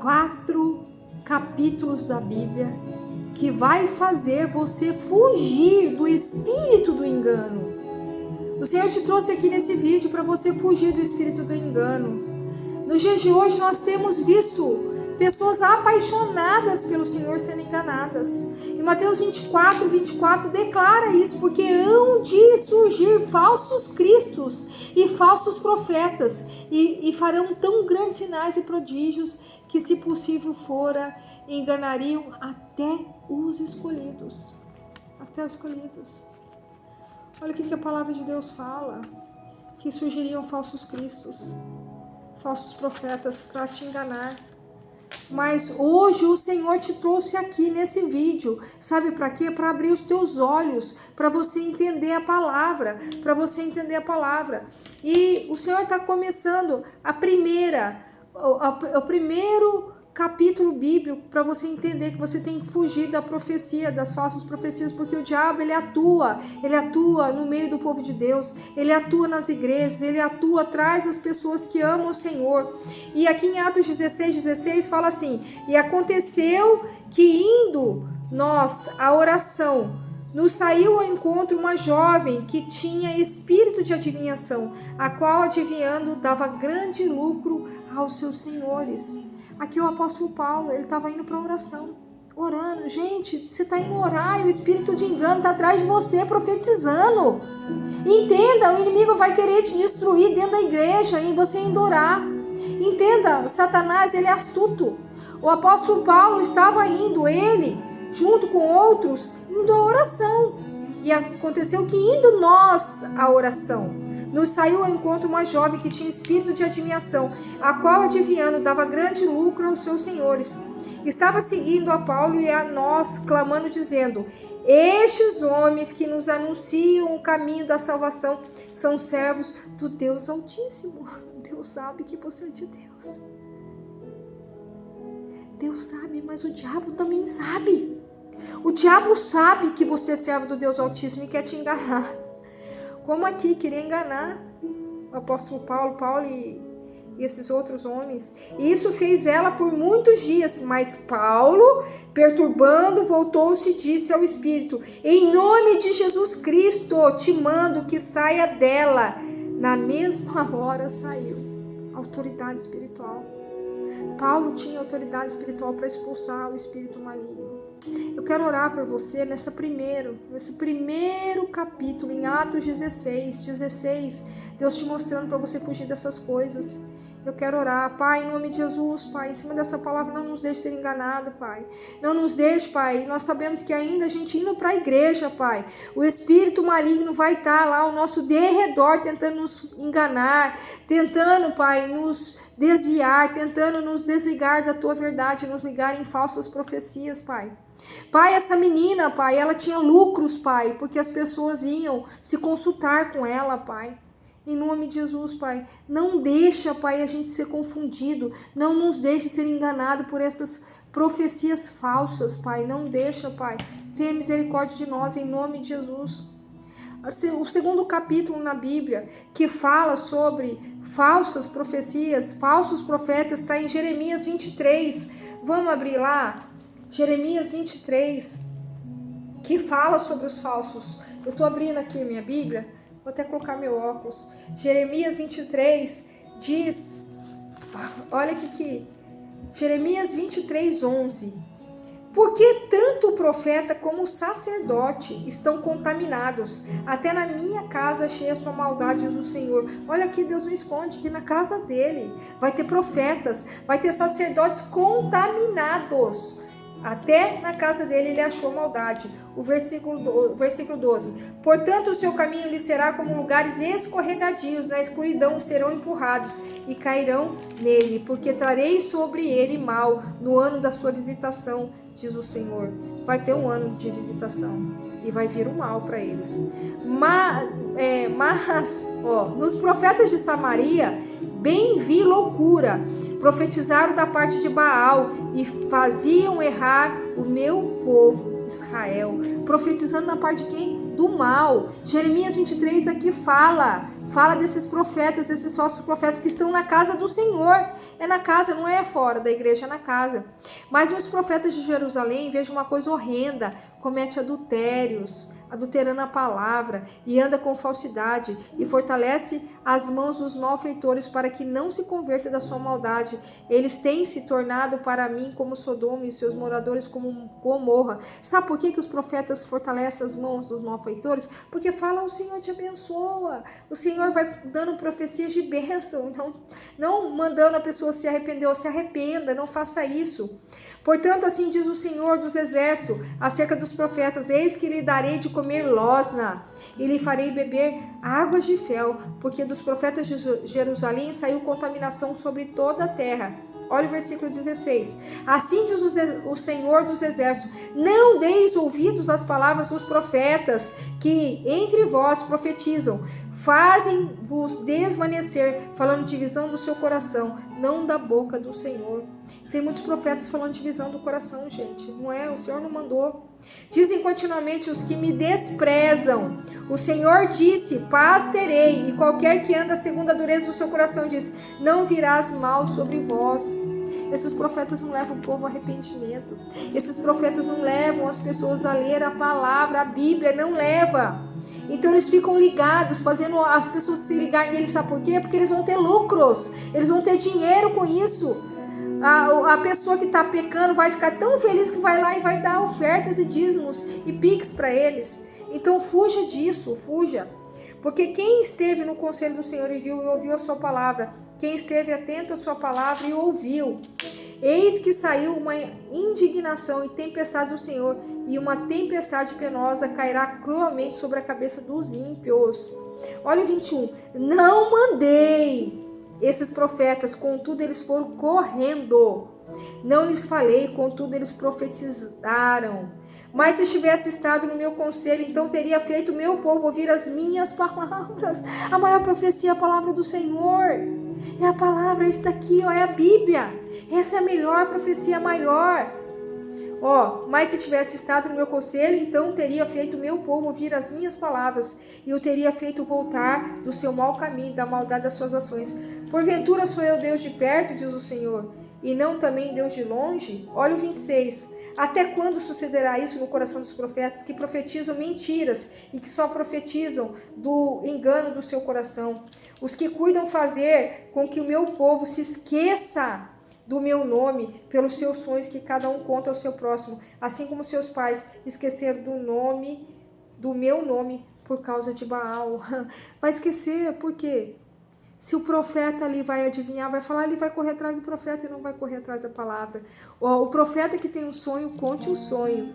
4 capítulos da Bíblia que vai fazer você fugir do espírito do engano. O Senhor te trouxe aqui nesse vídeo para você fugir do espírito do engano. Nos dias de hoje nós temos visto pessoas apaixonadas pelo Senhor sendo enganadas. E Mateus 24 declara isso, porque hão de surgir falsos cristos e falsos profetas, e farão tão grandes sinais e prodígios que, se possível fora, enganariam até os escolhidos. Até os escolhidos. Olha o que a palavra de Deus fala, que surgiriam falsos cristos, falsos profetas para te enganar. Mas hoje o Senhor te trouxe aqui nesse vídeo, sabe para quê? Para abrir os teus olhos, para você entender a palavra, E o Senhor está começando o primeiro capítulo bíblico para você entender que você tem que fugir da profecia, das falsas profecias, porque o diabo ele atua no meio do povo de Deus, ele atua nas igrejas, ele atua atrás das pessoas que amam o Senhor. E aqui em Atos 16 fala assim: e aconteceu que indo nós à oração, nos saiu ao encontro uma jovem que tinha espírito de adivinhação, a qual adivinhando dava grande lucro aos seus senhores. Aqui o apóstolo Paulo, ele estava indo para a oração, orando. Gente, você está indo orar e o espírito de engano está atrás de você, profetizando. Entenda, o inimigo vai querer te destruir dentro da igreja e você indo orar. Entenda, Satanás, ele é astuto. O apóstolo Paulo estava indo, ele, junto com outros, indo à oração. E aconteceu que indo nós à oração, nos saiu ao encontro uma jovem que tinha espírito de adivinhação, a qual adivinhando dava grande lucro aos seus senhores. Estava seguindo a Paulo e a nós, clamando, dizendo: estes homens que nos anunciam o caminho da salvação são servos do Deus Altíssimo. Deus sabe que você é de Deus. Deus sabe, mas o diabo também sabe. O diabo sabe que você é servo do Deus Altíssimo e quer te enganar. Como aqui queria enganar o apóstolo Paulo e esses outros homens. E isso fez ela por muitos dias. Mas Paulo, perturbando, voltou-se e disse ao Espírito: em nome de Jesus Cristo, te mando que saia dela. Na mesma hora saiu. Autoridade espiritual. Paulo tinha autoridade espiritual para expulsar o espírito maligno. Eu quero orar por você nesse primeiro capítulo, em Atos 16, Deus te mostrando para você fugir dessas coisas. Eu quero orar, Pai, em nome de Jesus, Pai, em cima dessa palavra, não nos deixe ser enganado, Pai. Não nos deixe, Pai. Nós sabemos que ainda a gente indo para a igreja, Pai, o espírito maligno vai estar lá ao nosso derredor, tentando nos enganar, tentando, Pai, nos desviar, tentando nos desligar da Tua verdade, nos ligar em falsas profecias, Pai. Pai, essa menina, Pai, ela tinha lucros, Pai, porque as pessoas iam se consultar com ela, Pai. Em nome de Jesus, Pai, não deixa, Pai, a gente ser confundido, não nos deixe ser enganado por essas profecias falsas, Pai, não deixa, Pai. Tenha misericórdia de nós, em nome de Jesus. O segundo capítulo na Bíblia, que fala sobre falsas profecias, falsos profetas, está em Jeremias 23. Vamos abrir lá? Jeremias 23, que fala sobre os falsos. Eu estou abrindo aqui a minha Bíblia, vou até colocar meu óculos. Jeremias 23 diz, olha aqui, Jeremias 23, 11. Porque tanto o profeta como o sacerdote estão contaminados, até na minha casa achei a sua maldade, diz o Senhor. Olha aqui, Deus não esconde que na casa dele vai ter profetas, vai ter sacerdotes contaminados. Até na casa dele ele achou maldade. O versículo 12. Portanto, o seu caminho lhe será como lugares escorregadios, na escuridão serão empurrados e cairão nele, porque trarei sobre ele mal no ano da sua visitação, diz o Senhor. Vai ter um ano de visitação e vai vir o mal para eles. Mas nos profetas de Samaria, bem vi loucura. Profetizaram da parte de Baal e faziam errar o meu povo Israel. Profetizando na parte de quem? do mal. Jeremias 23 aqui fala desses profetas, esses falsos profetas que estão na casa do Senhor. É na casa, não é fora da igreja, é na casa. Mas os profetas de Jerusalém, veja uma coisa horrenda, comete adultérios, adulterando a palavra, e anda com falsidade, e fortalece as mãos dos malfeitores para que não se converta da sua maldade. Eles têm se tornado para mim como Sodoma e seus moradores como Gomorra. Sabe por que os profetas fortalecem as mãos dos malfeitores? Porque falam: o Senhor te abençoa, o Senhor vai dando profecias de bênção, não mandando a pessoa se arrepender ou se arrependa, não faça isso. Portanto, assim diz o Senhor dos Exércitos acerca dos profetas: eis que lhe darei de comer losna, e lhe farei beber águas de fel, porque dos profetas de Jerusalém saiu contaminação sobre toda a terra. Olha o versículo 16. Assim diz o Senhor dos Exércitos: não deis ouvidos às palavras dos profetas que entre vós profetizam, fazem-vos desvanecer, falando de visão do seu coração, não da boca do Senhor. Tem muitos profetas falando de visão do coração, gente. Não é? O Senhor não mandou. Dizem continuamente os que me desprezam: o Senhor disse, paz terei, e qualquer que anda segundo a dureza do seu coração diz, não virás mal sobre vós. Esses profetas não levam o povo ao arrependimento. Esses profetas não levam as pessoas a ler a palavra, a Bíblia, não leva. Então eles ficam ligados, fazendo as pessoas se ligarem neles. Sabe por quê? Porque eles vão ter lucros, eles vão ter dinheiro com isso. A pessoa que está pecando vai ficar tão feliz que vai lá e vai dar ofertas e dízimos e pix para eles. Então fuja disso, fuja. Porque quem esteve no conselho do Senhor e viu e ouviu a sua palavra, quem esteve atento à sua palavra e ouviu, eis que saiu uma indignação e tempestade do Senhor, e uma tempestade penosa cairá cruelmente sobre a cabeça dos ímpios. Olha o 21. Não mandei esses profetas, contudo eles foram correndo. Não lhes falei, contudo eles profetizaram. Mas se tivesse estado no meu conselho, então teria feito o meu povo ouvir as minhas palavras. A maior profecia é a palavra do Senhor. É a palavra, isso daqui, ó, é a Bíblia. Essa é a melhor profecia maior. Mas se tivesse estado no meu conselho, então teria feito o meu povo ouvir as minhas palavras, e o teria feito voltar do seu mau caminho, da maldade das suas ações. Porventura sou eu Deus de perto, diz o Senhor, e não também Deus de longe? Olha o 26. Até quando sucederá isso no coração dos profetas, que profetizam mentiras e que só profetizam do engano do seu coração? Os que cuidam fazer com que o meu povo se esqueça do meu nome, pelos seus sonhos que cada um conta ao seu próximo, assim como seus pais esqueceram do meu nome, por causa de Baal. Vai esquecer, por quê? Se o profeta ali vai adivinhar, vai falar, ele vai correr atrás do profeta e não vai correr atrás da palavra. O profeta que tem um sonho, conte o sonho.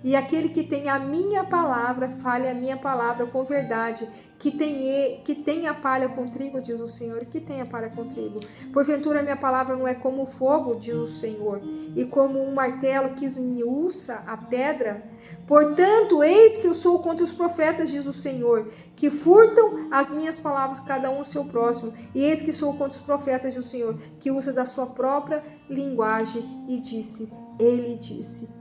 E aquele que tem a minha palavra, fale a minha palavra com verdade. Que tem a palha com trigo, diz o Senhor, que tem a palha com trigo. Porventura a minha palavra não é como o fogo, diz o Senhor, e como um martelo que esmiuça a pedra? Portanto, eis que eu sou contra os profetas, diz o Senhor, que furtam as minhas palavras, cada um ao seu próximo. E eis que sou contra os profetas, diz o Senhor, que usa da sua própria linguagem e disse, ele disse.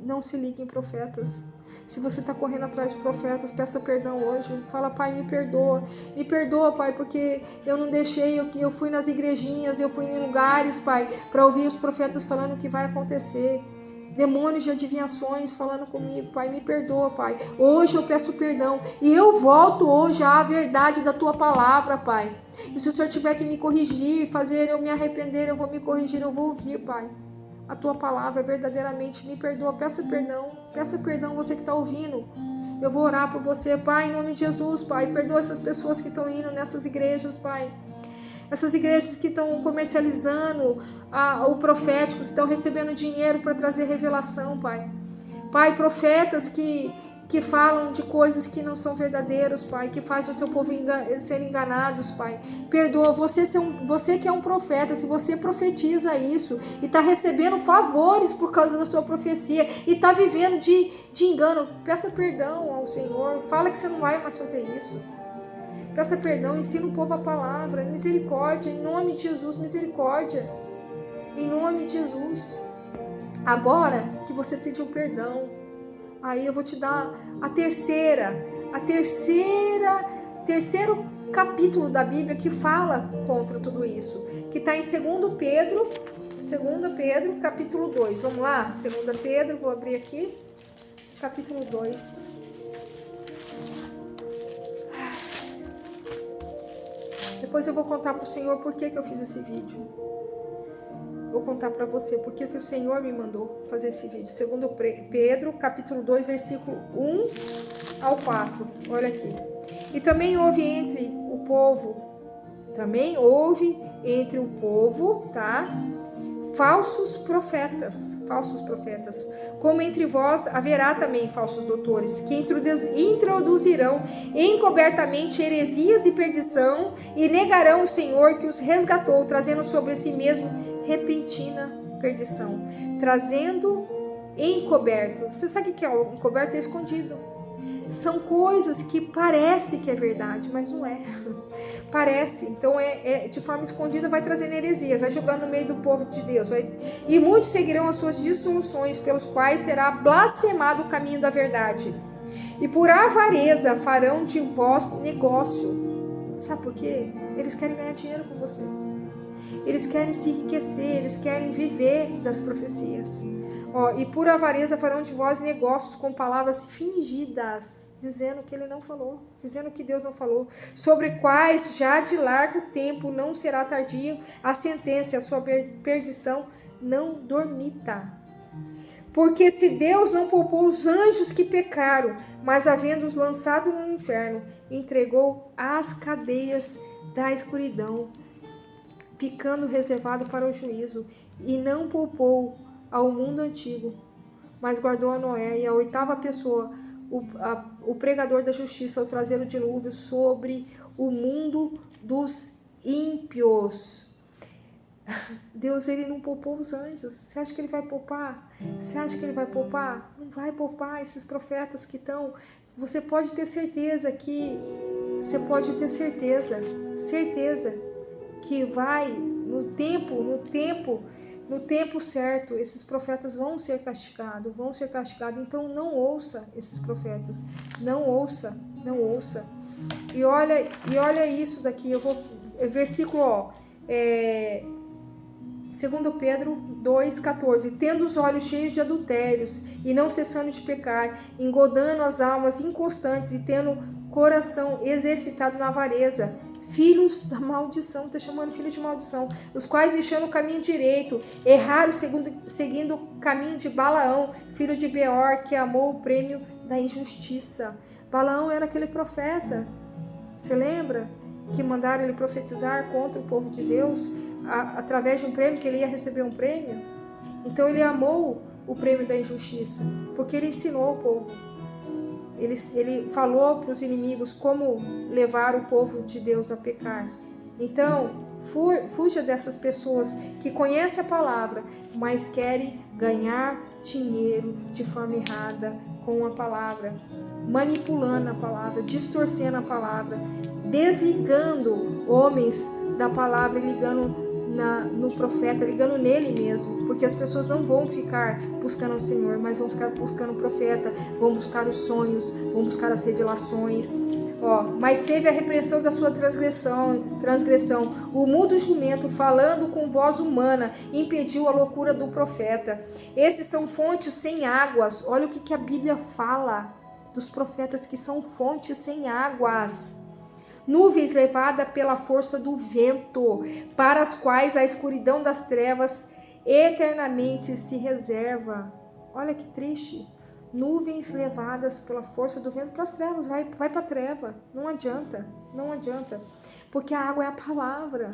Não se ligue em profetas. Se você está correndo atrás de profetas, peça perdão hoje. Fala, Pai, me perdoa. Me perdoa, Pai, porque eu não deixei, eu fui nas igrejinhas, eu fui em lugares, Pai, para ouvir os profetas falando o que vai acontecer. Demônios de adivinhações falando comigo, Pai, me perdoa, Pai. Hoje eu peço perdão e eu volto hoje à verdade da Tua palavra, Pai. E se o Senhor tiver que me corrigir, fazer eu me arrepender, eu vou me corrigir, eu vou ouvir, Pai. A Tua palavra verdadeiramente me perdoa. Peça perdão você que está ouvindo. Eu vou orar por você, Pai, em nome de Jesus, Pai. Perdoa essas pessoas que estão indo nessas igrejas, Pai. Essas igrejas que estão comercializando o profético, que estão recebendo dinheiro para trazer revelação, Pai. Pai, profetas que falam de coisas que não são verdadeiros, Pai, que fazem o Teu povo ser enganados, Pai. Perdoa, você que é um profeta, se você profetiza isso e está recebendo favores por causa da sua profecia e está vivendo de engano, peça perdão ao Senhor, fala que você não vai mais fazer isso. Peça perdão, ensina o povo a palavra, misericórdia, em nome de Jesus, misericórdia, em nome de Jesus. Agora que você pediu perdão, Aí eu vou te dar terceiro capítulo da Bíblia que fala contra tudo isso, que está em 2 Pedro, capítulo 2. Vamos lá? 2 Pedro, vou abrir aqui, capítulo 2. Depois eu vou contar para o Senhor por que eu fiz esse vídeo. Vou contar para você por que o Senhor me mandou fazer esse vídeo. 2 Pedro, capítulo 2, versículo 1 ao 4. Olha aqui. E também houve entre o povo, tá? Falsos profetas, como entre vós haverá também falsos doutores, que introduzirão encobertamente heresias e perdição, e negarão o Senhor que os resgatou, trazendo sobre si mesmo repentina perdição. Trazendo encoberto. Você sabe o que é o encoberto? É escondido. São coisas que parece que é verdade, mas não é. Parece. Então de forma escondida vai trazendo heresia, vai jogando no meio do povo de Deus. E muitos seguirão as suas dissoluções, pelos quais será blasfemado o caminho da verdade. E por avareza farão de vós negócio. Sabe por quê? Eles querem ganhar dinheiro com você. Eles querem se enriquecer, eles querem viver das profecias. E por avareza farão de vós negócios com palavras fingidas, dizendo que ele não falou, dizendo que Deus não falou, sobre quais já de largo tempo não será tardio a sentença, a sua perdição não dormita. Porque se Deus não poupou os anjos que pecaram, mas havendo-os lançado no inferno, entregou às cadeias da escuridão, ficando reservado para o juízo, e não poupou ao mundo antigo, mas guardou a Noé e a oitava pessoa, o pregador da justiça, ao trazer o dilúvio sobre o mundo dos ímpios. Deus, ele não poupou os anjos. Você acha que ele vai poupar? Não vai poupar esses profetas que estão. Você pode ter certeza que vai no tempo certo, esses profetas vão ser castigados. Então não ouça esses profetas, não ouça. E olha isso daqui, versículo 2 Pedro 2,14. Tendo os olhos cheios de adultérios e não cessando de pecar, engodando as almas inconstantes e tendo coração exercitado na avareza, filhos da maldição, está chamando filhos de maldição, os quais, deixando o caminho direito, erraram seguindo o caminho de Balaão, filho de Beor, que amou o prêmio da injustiça. Balaão era aquele profeta, você lembra? Que mandaram ele profetizar contra o povo de Deus, através de um prêmio, que ele ia receber um prêmio. Então ele amou o prêmio da injustiça, porque ele ensinou o povo. Ele falou para os inimigos como levar o povo de Deus a pecar. Então, fuja dessas pessoas que conhecem a palavra, mas querem ganhar dinheiro de forma errada com a palavra, manipulando a palavra, distorcendo a palavra, desligando homens da palavra e ligando no profeta, ligando nele mesmo, porque as pessoas não vão ficar buscando o Senhor, mas vão ficar buscando o profeta, vão buscar os sonhos, vão buscar as revelações. Mas teve a repreensão da sua transgressão, o mudo jumento, falando com voz humana, impediu a loucura do profeta. Esses são fontes sem águas. Olha o que a Bíblia fala dos profetas, que são fontes sem águas. Nuvens levadas pela força do vento, para as quais a escuridão das trevas eternamente se reserva. Olha que triste. Nuvens levadas pela força do vento para as trevas, vai para a treva. Não adianta. Porque a água é a palavra.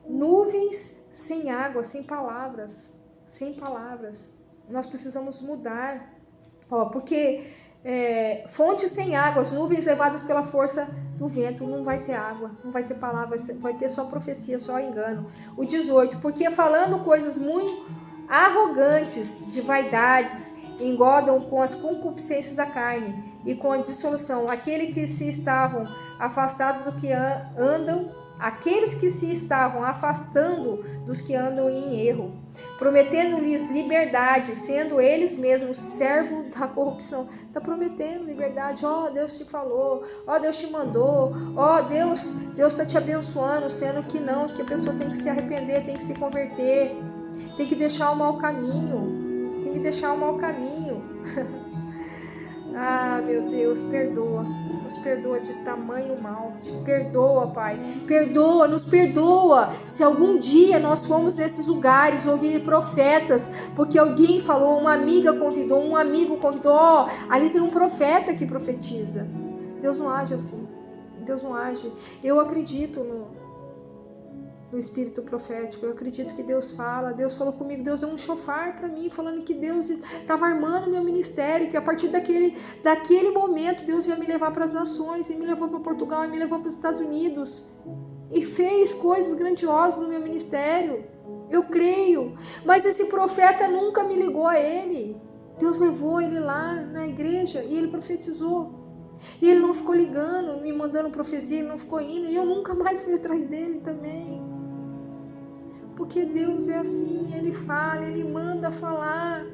Nuvens sem água, sem palavras. Nós precisamos mudar. Porque fontes sem águas, nuvens levadas pela força do vento, não vai ter água, não vai ter palavra, vai ter só profecia, só engano. O 18, porque falando coisas muito arrogantes, de vaidades, engodam com as concupiscências da carne e com a dissolução aquele que se estavam afastados do que andam aqueles que se estavam afastando dos que andam em erro, prometendo-lhes liberdade, sendo eles mesmos servos da corrupção. Está prometendo liberdade. Ó, Deus te falou, ó, Deus te mandou, ó, Deus está te abençoando, sendo que não, que a pessoa tem que se arrepender, tem que se converter, tem que deixar o mau caminho, tem que deixar o mau caminho. Ah, meu Deus, perdoa. Nos perdoa de tamanho mal. Te perdoa, Pai. Perdoa, nos perdoa. Se algum dia nós fomos nesses lugares ouvir profetas, porque alguém falou, uma amiga convidou, um amigo convidou, ó, ali tem um profeta que profetiza. Deus não age assim. Deus não age. Eu acredito no espírito profético, eu acredito que Deus fala. Deus falou comigo, Deus deu um chofar para mim, falando que Deus estava armando meu ministério, que a partir daquele momento Deus ia me levar para as nações, e me levou para Portugal, e me levou para os Estados Unidos, e fez coisas grandiosas no meu ministério. Eu creio, mas esse profeta nunca me ligou a ele. Deus levou ele lá na igreja e ele profetizou. E ele não ficou ligando, me mandando profecia, ele não ficou indo, e eu nunca mais fui atrás dele também. Porque Deus é assim, Ele fala, Ele manda falar.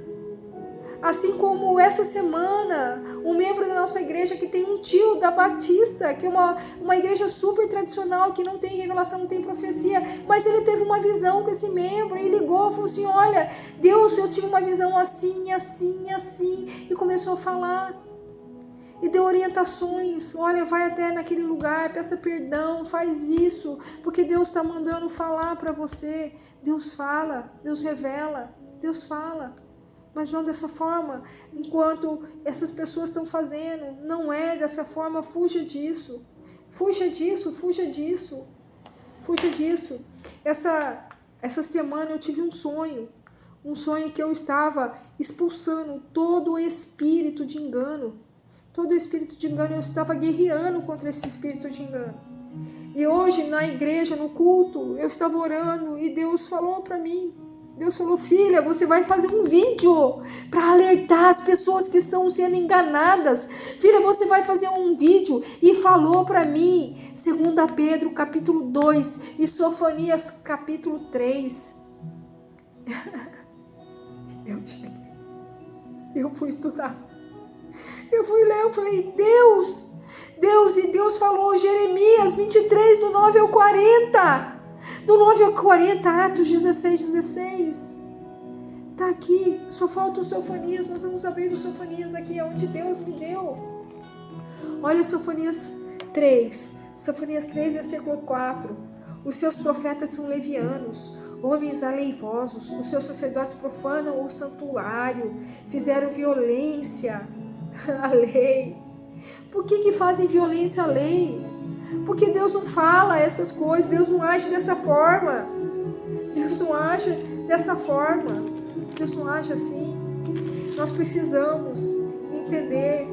Assim como essa semana, um membro da nossa igreja que tem um tio da Batista, que é uma igreja super tradicional, que não tem revelação, não tem profecia, mas ele teve uma visão com esse membro, e ligou, falou assim, olha, Deus, eu tive uma visão assim, assim, assim, e começou a falar. E deu orientações, olha, vai até naquele lugar, peça perdão, faz isso, porque Deus está mandando falar para você. Deus fala, Deus revela, Deus fala, mas não dessa forma, enquanto essas pessoas estão fazendo, não é dessa forma. Fuja disso, fuja disso, fuja disso, fuja disso. Essa semana eu tive um sonho que eu estava expulsando todo o espírito de engano. Todo espírito de engano, eu estava guerreando contra esse espírito de engano. E hoje, na igreja, no culto, eu estava orando e Deus falou para mim. Deus falou, filha, você vai fazer um vídeo para alertar as pessoas que estão sendo enganadas. Filha, você vai fazer um vídeo. E falou para mim, 2 Pedro, capítulo 2, e Sofonias, capítulo 3. Eu fui estudar. Eu fui ler, eu falei, Deus, e Deus falou, Jeremias 23, do 9 ao 40, do 9 ao 40, Atos 16, 16, tá aqui, só falta o Sofonias, nós vamos abrir o Sofonias aqui, onde Deus me deu. Olha Sofonias 3, versículo 4, os seus profetas são levianos, homens aleivosos, os seus sacerdotes profanam o santuário, fizeram violência a lei. Por que fazem violência à lei? Porque Deus não fala essas coisas, Deus não age dessa forma. Deus não age dessa forma. Deus não age assim. Nós precisamos entender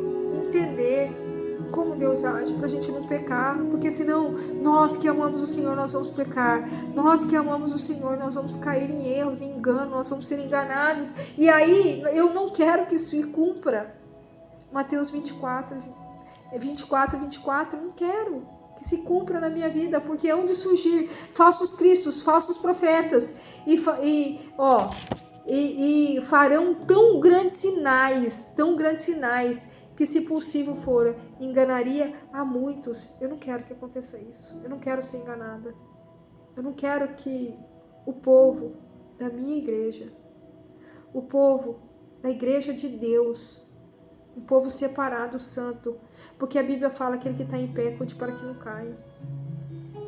como Deus age, para a gente não pecar, porque senão nós que amamos o Senhor, nós vamos pecar. Nós que amamos o Senhor, nós vamos cair em erros, em engano, nós vamos ser enganados. E aí, eu não quero que isso se cumpra. Mateus 24, não quero que se cumpra na minha vida, porque é onde surgir falsos cristos, falsos profetas, e farão tão grandes sinais, que se possível for, enganaria a muitos. Eu não quero que aconteça isso, eu não quero ser enganada, eu não quero que o povo da minha igreja, o povo da igreja de Deus, um povo separado, santo, porque a Bíblia fala, aquele que está em pé, cuide para que não caia.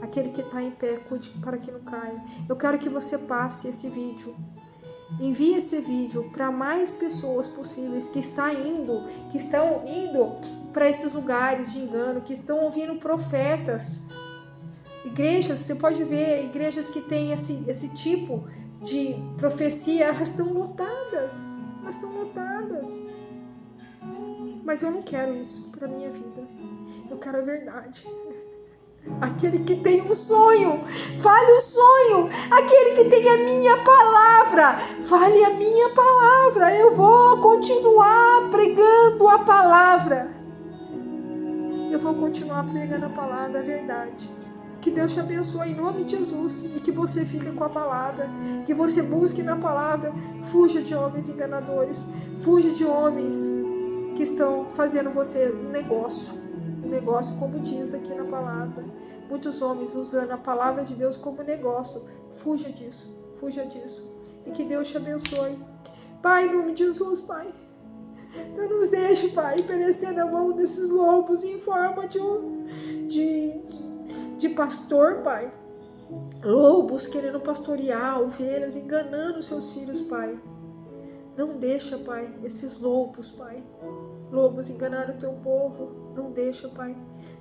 Aquele que está em pé, cuide para que não caia. Eu quero que você passe esse vídeo, envie esse vídeo para mais pessoas possíveis que estão indo para esses lugares de engano, que estão ouvindo profetas. Igrejas, você pode ver, igrejas que têm esse tipo de profecia, elas estão lotadas. Mas eu não quero isso para minha vida. Eu quero a verdade. Aquele que tem um sonho, fale o sonho. Aquele que tem a minha palavra, fale a minha palavra. Eu vou continuar pregando a palavra. Eu vou continuar pregando a palavra, a verdade. Que Deus te abençoe em nome de Jesus e que você fique com a palavra, que você busque na palavra, fuja de homens enganadores, fuja de homens que estão fazendo você um negócio como diz aqui na palavra. Muitos homens usando a palavra de Deus como negócio. Fuja disso. E que Deus te abençoe. Pai, em nome de Jesus, Pai. Não nos deixe, Pai, perecer na mão desses lobos em forma de pastor, Pai. Lobos querendo pastorear ovelhas, enganando seus filhos, Pai. Não deixa, Pai, esses lobos, Pai. Lobos enganaram o teu povo. Não deixa, Pai.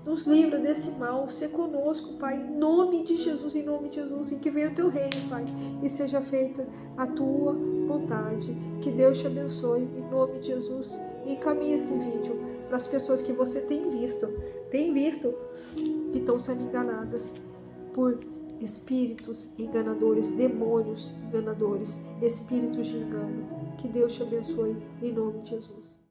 Nos livra desse mal. Sê conosco, Pai. Em nome de Jesus, em nome de Jesus. E que venha o teu reino, Pai. E seja feita a tua vontade. Que Deus te abençoe. Em nome de Jesus. E encaminhe esse vídeo para as pessoas que você tem visto que estão sendo enganadas por espíritos enganadores, demônios enganadores, espíritos de engano. Que Deus te abençoe. Em nome de Jesus.